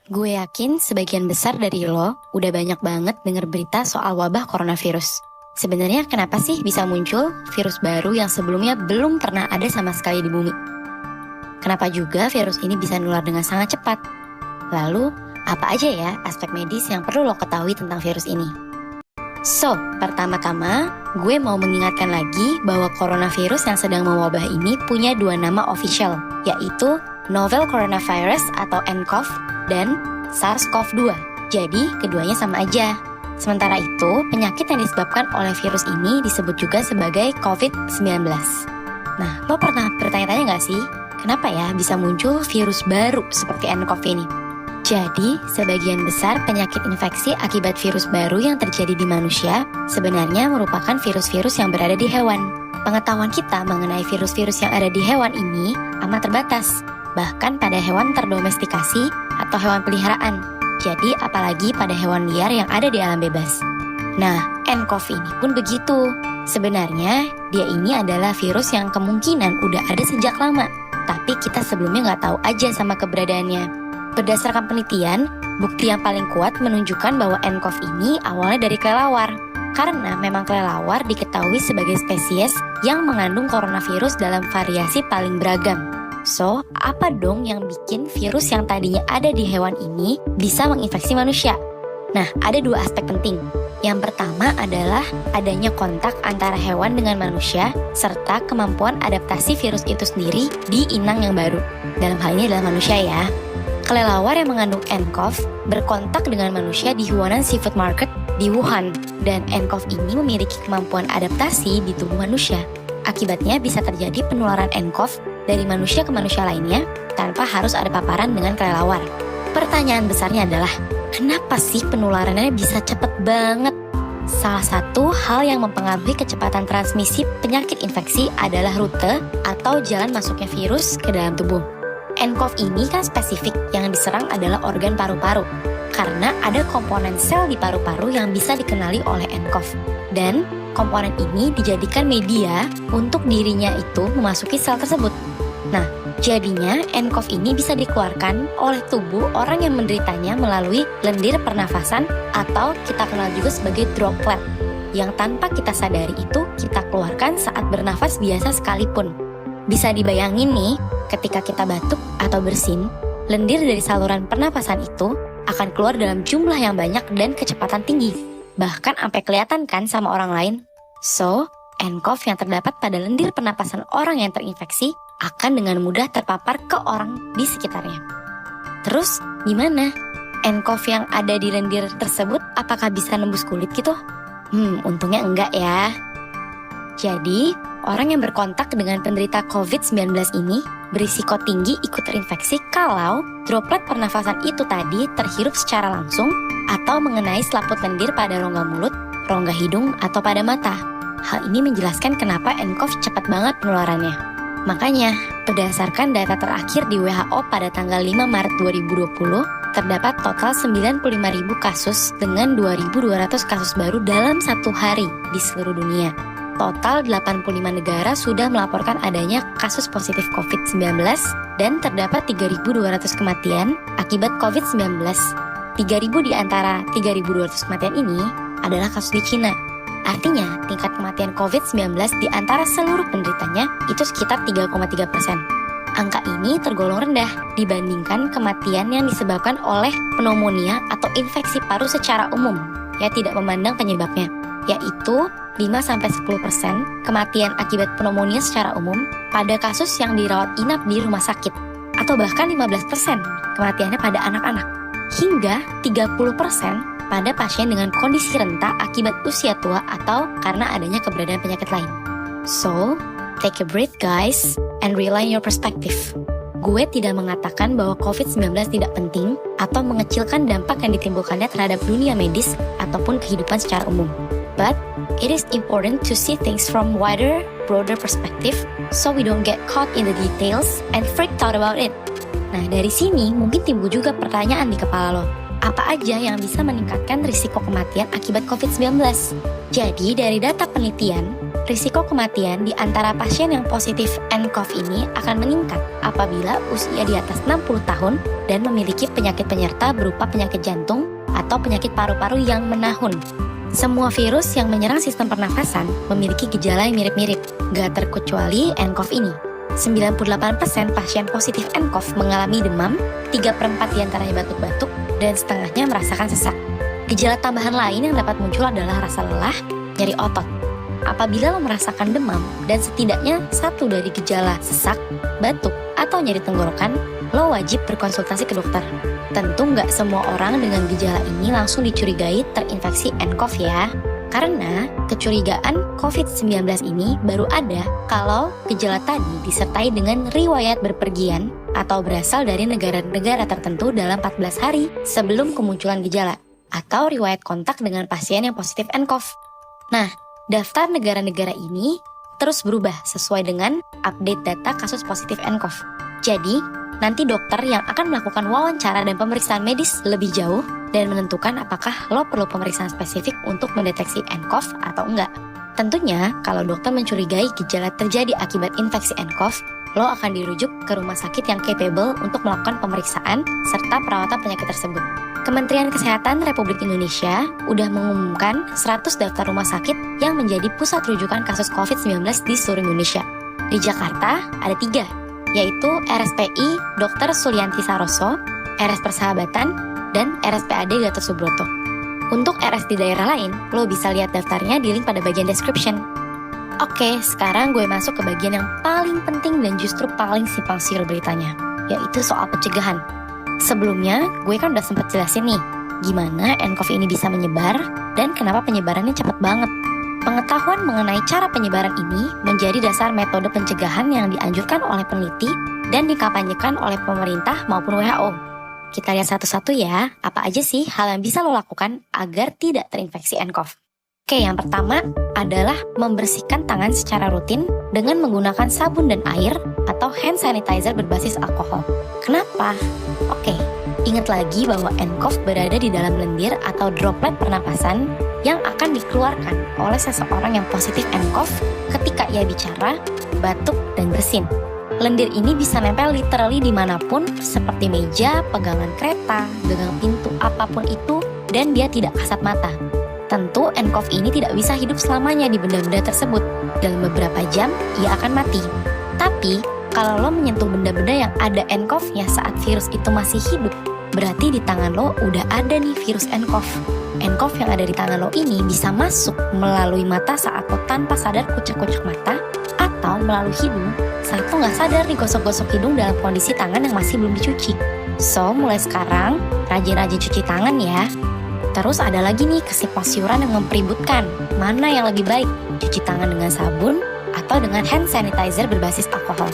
Gue yakin sebagian besar dari lo udah banyak banget denger berita soal wabah coronavirus. Sebenarnya kenapa sih bisa muncul virus baru yang sebelumnya belum pernah ada sama sekali di bumi? Kenapa juga virus ini bisa nular dengan sangat cepat? Lalu, apa aja ya aspek medis yang perlu lo ketahui tentang virus ini? So, pertama-tama, gue mau mengingatkan lagi bahwa coronavirus yang sedang mewabah ini punya dua nama official, yaitu Novel Coronavirus atau nCoV dan SARS-CoV-2. Jadi, keduanya sama aja. Sementara itu, penyakit yang disebabkan oleh virus ini disebut juga sebagai COVID-19. Nah, lo pernah bertanya-tanya nggak sih, kenapa ya bisa muncul virus baru seperti nCoV ini? Jadi, sebagian besar penyakit infeksi akibat virus baru yang terjadi di manusia sebenarnya merupakan virus-virus yang berada di hewan. Pengetahuan kita mengenai virus-virus yang ada di hewan ini amat terbatas, bahkan pada hewan terdomestikasi atau hewan peliharaan. Jadi, apalagi pada hewan liar yang ada di alam bebas. Nah, nCoV ini pun begitu. Sebenarnya, dia ini adalah virus yang kemungkinan udah ada sejak lama, tapi kita sebelumnya nggak tahu aja sama keberadaannya. Berdasarkan penelitian, bukti yang paling kuat menunjukkan bahwa nCoV ini awalnya dari kelelawar. Karena memang kelelawar diketahui sebagai spesies yang mengandung coronavirus dalam variasi paling beragam. So, apa dong yang bikin virus yang tadinya ada di hewan ini bisa menginfeksi manusia? Nah, ada dua aspek penting. Yang pertama adalah adanya kontak antara hewan dengan manusia, serta kemampuan adaptasi virus itu sendiri di inang yang baru. Dalam hal ini adalah manusia ya. Kelelawar yang mengandung nCoV berkontak dengan manusia di Huanan Seafood Market di Wuhan, dan nCoV ini memiliki kemampuan adaptasi di tubuh manusia. Akibatnya bisa terjadi penularan nCoV dari manusia ke manusia lainnya tanpa harus ada paparan dengan kelelawar. Pertanyaan besarnya adalah, kenapa sih penularannya bisa cepet banget? Salah satu hal yang mempengaruhi kecepatan transmisi penyakit infeksi adalah rute atau jalan masuknya virus ke dalam tubuh. nCoV ini kan spesifik, yang diserang adalah organ paru-paru, karena ada komponen sel di paru-paru yang bisa dikenali oleh nCoV. Dan komponen ini dijadikan media untuk dirinya itu memasuki sel tersebut. Nah, jadinya nCoV ini bisa dikeluarkan oleh tubuh orang yang menderitanya melalui lendir pernafasan atau kita kenal juga sebagai droplet, yang tanpa kita sadari itu kita keluarkan saat bernafas biasa sekalipun. Bisa dibayangin nih, ketika kita batuk atau bersin, lendir dari saluran pernapasan itu akan keluar dalam jumlah yang banyak dan kecepatan tinggi. Bahkan sampai kelihatan kan sama orang lain. So, nCoV yang terdapat pada lendir pernapasan orang yang terinfeksi akan dengan mudah terpapar ke orang di sekitarnya. Terus, gimana? nCoV yang ada di lendir tersebut apakah bisa nembus kulit gitu? Untungnya enggak ya. Jadi, orang yang berkontak dengan penderita COVID-19 ini berisiko tinggi ikut terinfeksi kalau droplet pernafasan itu tadi terhirup secara langsung atau mengenai selaput lendir pada rongga mulut, rongga hidung, atau pada mata. Hal ini menjelaskan kenapa nCoV cepat banget penularannya. Makanya, berdasarkan data terakhir di WHO pada tanggal 5 Maret 2020, terdapat total 95.000 kasus dengan 2.200 kasus baru dalam satu hari di seluruh dunia. Total 85 negara sudah melaporkan adanya kasus positif COVID-19 dan terdapat 3.200 kematian akibat COVID-19. 3.000 di antara 3.200 kematian ini adalah kasus di Cina. Artinya, tingkat kematian COVID-19 di antara seluruh penderitanya itu sekitar 3,3%. Angka ini tergolong rendah dibandingkan kematian yang disebabkan oleh pneumonia atau infeksi paru secara umum, ya tidak memandang penyebabnya, yaitu 5-10% kematian akibat pneumonia secara umum pada kasus yang dirawat inap di rumah sakit, atau bahkan 15% kematiannya pada anak-anak, hingga 30% pada pasien dengan kondisi renta akibat usia tua atau karena adanya keberadaan penyakit lain. So, take a breath guys, and realign your perspective. Gue tidak mengatakan bahwa COVID-19 tidak penting atau mengecilkan dampak yang ditimbulkannya terhadap dunia medis ataupun kehidupan secara umum. But, it is important to see things from wider, broader perspective so we don't get caught in the details and freaked out about it. Nah, dari sini mungkin timbul juga pertanyaan di kepala lo. Apa aja yang bisa meningkatkan risiko kematian akibat COVID-19? Jadi, dari data penelitian, risiko kematian di antara pasien yang positif nCoV ini akan meningkat apabila usia di atas 60 tahun dan memiliki penyakit penyerta berupa penyakit jantung atau penyakit paru-paru yang menahun. Semua virus yang menyerang sistem pernafasan memiliki gejala yang mirip-mirip, gak terkecuali nCoV ini. 98% pasien positif nCoV mengalami demam, 3/4 diantaranya batuk-batuk, dan setengahnya merasakan sesak. Gejala tambahan lain yang dapat muncul adalah rasa lelah, nyeri otot. Apabila lo merasakan demam dan setidaknya satu dari gejala sesak, batuk, atau nyeri tenggorokan, lo wajib berkonsultasi ke dokter. Tentu nggak semua orang dengan gejala ini langsung dicurigai terinfeksi nCoV ya. Karena kecurigaan COVID-19 ini baru ada kalau gejala tadi disertai dengan riwayat berpergian atau berasal dari negara-negara tertentu dalam 14 hari sebelum kemunculan gejala, atau riwayat kontak dengan pasien yang positif nCoV. Nah, daftar negara-negara ini terus berubah sesuai dengan update data kasus positif nCoV. Jadi, nanti dokter yang akan melakukan wawancara dan pemeriksaan medis lebih jauh dan menentukan apakah lo perlu pemeriksaan spesifik untuk mendeteksi nCoV atau enggak. Tentunya, kalau dokter mencurigai gejala terjadi akibat infeksi nCoV, lo akan dirujuk ke rumah sakit yang capable untuk melakukan pemeriksaan serta perawatan penyakit tersebut. Kementerian Kesehatan Republik Indonesia udah mengumumkan 100 daftar rumah sakit yang menjadi pusat rujukan kasus COVID-19 di seluruh Indonesia. Di Jakarta ada 3, yaitu RSPI Dr. Sulianti Saroso, RS Persahabatan, dan RSPAD Gatot Subroto. Untuk RS di daerah lain, lo bisa lihat daftarnya di link pada bagian description. Oke, sekarang gue masuk ke bagian yang paling penting dan justru paling simpang siur beritanya, yaitu soal pencegahan. Sebelumnya, gue kan udah sempat jelasin nih, gimana nCoV ini bisa menyebar dan kenapa penyebarannya cepat banget. Pengetahuan mengenai cara penyebaran ini menjadi dasar metode pencegahan yang dianjurkan oleh peneliti dan dikampanyekan oleh pemerintah maupun WHO. Kita lihat satu-satu ya, apa aja sih hal yang bisa lo lakukan agar tidak terinfeksi nCoV. Oke, yang pertama adalah membersihkan tangan secara rutin dengan menggunakan sabun dan air atau hand sanitizer berbasis alkohol. Kenapa? Oke, ingat lagi bahwa nCoV berada di dalam lendir atau droplet pernapasan yang akan dikeluarkan oleh seseorang yang positif nCoV ketika ia bicara, batuk, dan bersin. Lendir ini bisa nempel literally dimanapun seperti meja, pegangan kereta, gagang pintu, apapun itu, dan dia tidak kasat mata. Tentu nCoV ini tidak bisa hidup selamanya di benda-benda tersebut. Dalam beberapa jam, ia akan mati. Tapi, kalau lo menyentuh benda-benda yang ada nCoV-nya saat virus itu masih hidup, berarti di tangan lo udah ada nih virus nCoV. nCoV yang ada di tangan lo ini bisa masuk melalui mata saat lo tanpa sadar kucek-kucek mata, atau melalui hidung saat lo nggak sadar digosok-gosok hidung dalam kondisi tangan yang masih belum dicuci. So, mulai sekarang, rajin-rajin cuci tangan ya. Terus ada lagi nih kesimpang-siuran yang mempeributkan, mana yang lebih baik, cuci tangan dengan sabun atau dengan hand sanitizer berbasis alkohol.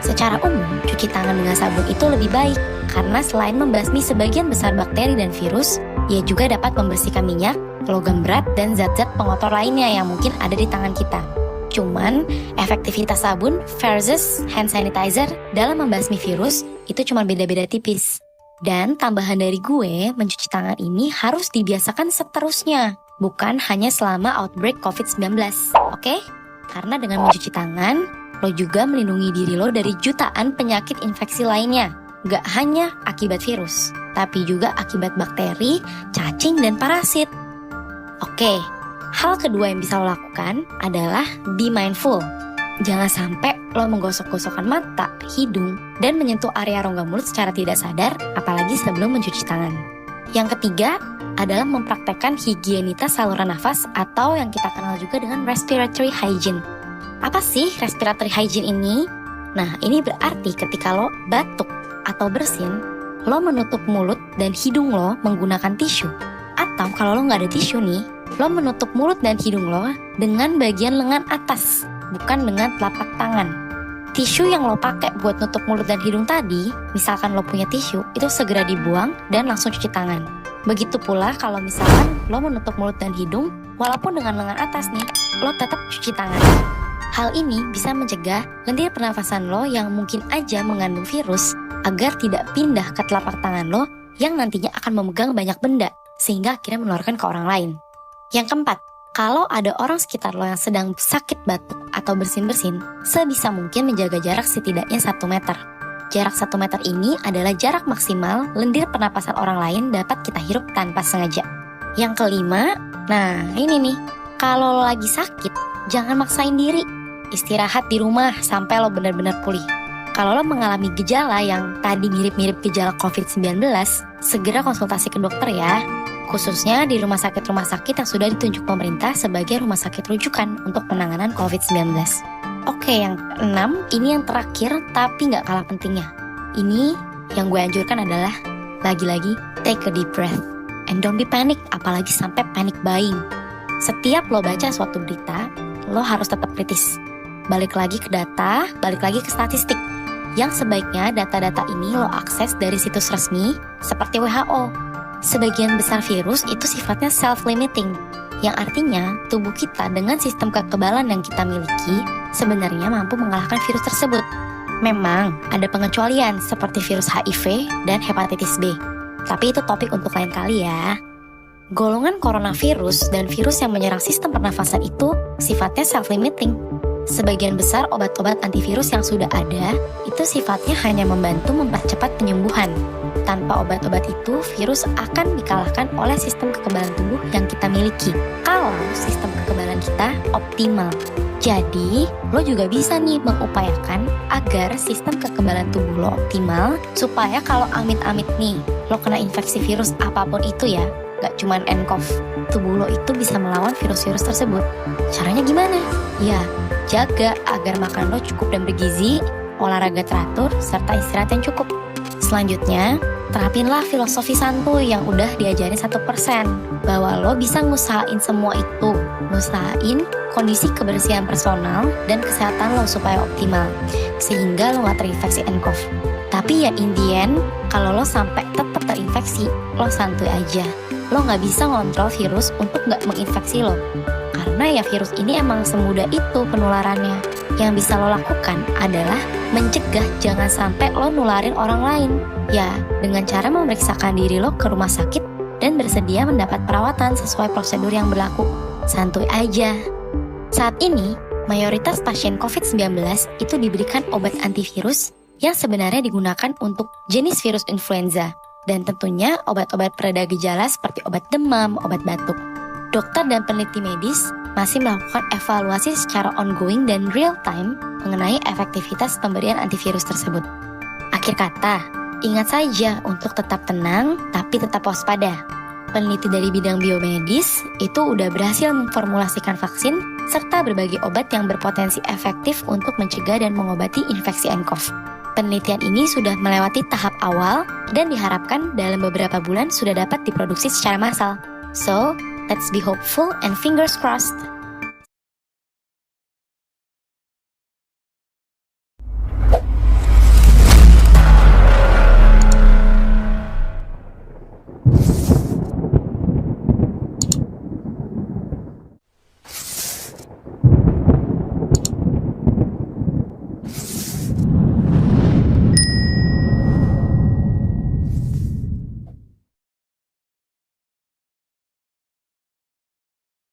Secara umum, cuci tangan dengan sabun itu lebih baik, karena selain membasmi sebagian besar bakteri dan virus, ia juga dapat membersihkan minyak, logam berat, dan zat-zat pengotor lainnya yang mungkin ada di tangan kita. Cuman, efektivitas sabun versus hand sanitizer dalam membasmi virus itu cuma beda-beda tipis. Dan tambahan dari gue, mencuci tangan ini harus dibiasakan seterusnya, bukan hanya selama outbreak COVID-19, oke? Karena dengan mencuci tangan, lo juga melindungi diri lo dari jutaan penyakit infeksi lainnya. Gak hanya akibat virus, tapi juga akibat bakteri, cacing, dan parasit. Oke, hal kedua yang bisa lo lakukan adalah be mindful. Jangan sampai lo menggosok-gosokkan mata, hidung, dan menyentuh area rongga mulut secara tidak sadar, apalagi sebelum mencuci tangan. Yang ketiga adalah mempraktekkan higienitas saluran nafas atau yang kita kenal juga dengan respiratory hygiene. Apa sih respiratory hygiene ini? Nah, ini berarti ketika lo batuk atau bersin, lo menutup mulut dan hidung lo menggunakan tisu. Atau kalau lo nggak ada tisu nih, lo menutup mulut dan hidung lo dengan bagian lengan atas, bukan dengan telapak tangan. Tisu yang lo pakai buat nutup mulut dan hidung tadi, misalkan lo punya tisu, itu segera dibuang dan langsung cuci tangan. Begitu pula kalau misalkan lo menutup mulut dan hidung, walaupun dengan lengan atas nih, lo tetap cuci tangan. Hal ini bisa mencegah lendir pernafasan lo yang mungkin aja mengandung virus agar tidak pindah ke telapak tangan lo yang nantinya akan memegang banyak benda, sehingga akhirnya menularkan ke orang lain. Yang keempat, Kalau ada orang sekitar lo yang sedang sakit batuk atau bersin-bersin, sebisa mungkin menjaga jarak setidaknya 1 meter. Jarak 1 meter ini adalah jarak maksimal lendir pernapasan orang lain dapat kita hirup tanpa sengaja. Yang kelima, nah ini nih, kalau lo lagi sakit, jangan maksain diri. Istirahat di rumah sampai lo benar-benar pulih. Kalau lo mengalami gejala yang tadi mirip-mirip gejala COVID-19, segera konsultasi ke dokter ya. Khususnya di rumah sakit yang sudah ditunjuk pemerintah sebagai rumah sakit rujukan untuk penanganan COVID-19. Oke, yang keenam, ini yang terakhir tapi nggak kalah pentingnya. Ini yang gue anjurkan adalah, lagi-lagi, take a deep breath. And don't be panic, apalagi sampai panic buying. Setiap lo baca suatu berita, lo harus tetap kritis. Balik lagi ke data, balik lagi ke statistik. Yang sebaiknya data-data ini lo akses dari situs resmi seperti WHO. Sebagian besar virus itu sifatnya self-limiting, yang artinya tubuh kita dengan sistem kekebalan yang kita miliki sebenarnya mampu mengalahkan virus tersebut. Memang ada pengecualian seperti virus HIV dan hepatitis B, tapi itu topik untuk lain kali ya. Golongan coronavirus dan virus yang menyerang sistem pernafasan itu sifatnya self-limiting. Sebagian besar obat-obat antivirus yang sudah ada itu sifatnya hanya membantu mempercepat penyembuhan. Tanpa obat-obat itu, virus akan dikalahkan oleh sistem kekebalan tubuh yang kita miliki. Kalau sistem kekebalan kita optimal. Jadi, lo juga bisa nih mengupayakan agar sistem kekebalan tubuh lo optimal, supaya kalau amit-amit nih, lo kena infeksi virus apapun itu ya, gak cuman nCoV, tubuh lo itu bisa melawan virus-virus tersebut. Caranya gimana? Ya, jaga agar makan lo cukup dan bergizi, olahraga teratur, serta istirahat yang cukup. Selanjutnya, terapinlah filosofi santuy yang udah diajarin 1%, bahwa lo bisa ngusahain semua itu. Ngusahain kondisi kebersihan personal dan kesehatan lo supaya optimal, sehingga lo gak terinfeksi nCoV. Tapi ya in the end, kalau lo sampai tetap terinfeksi, lo santuy aja. Lo gak bisa ngontrol virus untuk gak menginfeksi lo. Karena ya virus ini emang semudah itu penularannya. Yang bisa lo lakukan adalah mencegah jangan sampai lo nularin orang lain. Ya, dengan cara memeriksakan diri lo ke rumah sakit dan bersedia mendapat perawatan sesuai prosedur yang berlaku. Santuy aja. Saat ini, mayoritas pasien COVID-19 itu diberikan obat antivirus yang sebenarnya digunakan untuk jenis virus influenza. Dan tentunya obat-obat pereda gejala seperti obat demam, obat batuk. Dokter dan peneliti medis masih melakukan evaluasi secara ongoing dan real time mengenai efektivitas pemberian antivirus tersebut. Akhir kata, ingat saja untuk tetap tenang tapi tetap waspada. Peneliti dari bidang biomedis itu udah berhasil memformulasikan vaksin serta berbagai obat yang berpotensi efektif untuk mencegah dan mengobati infeksi nCoV. Penelitian ini sudah melewati tahap awal dan diharapkan dalam beberapa bulan sudah dapat diproduksi secara massal. So, let's be hopeful and fingers crossed.